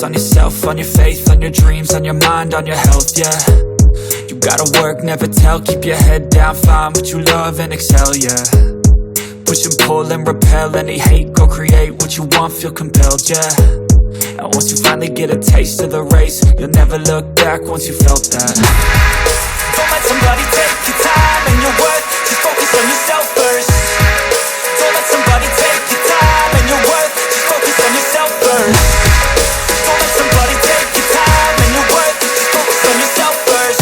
on yourself, on your faith, on your dreams, on your mind, on your health, yeah. You gotta work, never tell, keep your head down, find what you love and excel, yeah. Push and pull and repel any hate, go create what you want, feel compelled, yeah. And once you finally get a taste of the race, you'll never look back once you felt that. Don't let somebody take your time and your worth, just focus on yourself first. Don't let somebody take your time and your worth, just focus on yourself first. Don't let somebody take your time and your worth, just focus on yourself first.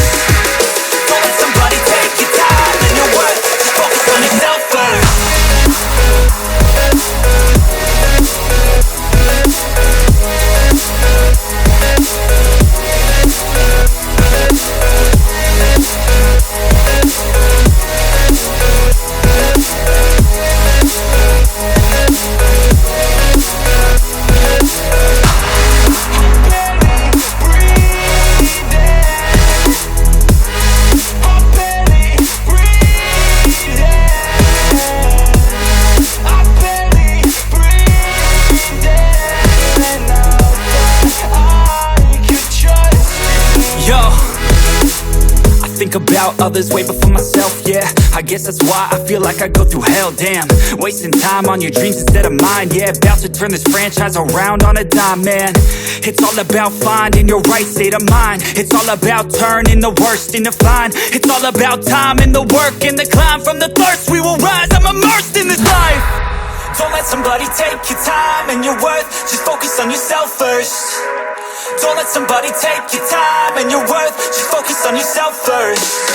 Don't let somebody take your time and your worth, just focus on yourself first. About others way before myself, yeah. I guess that's why I feel like I go through hell, damn. Wasting time on your dreams instead of mine, yeah. About to turn this franchise around on a dime, man. It's all about finding your right state of mind. It's all about turning the worst into fine. It's all about time and the work and the climb. From the thirst we will rise, I'm immersed in this life. Don't let somebody take your time and your worth, just focus on yourself first. Don't let somebody take your time and your worth, just focus on yourself first.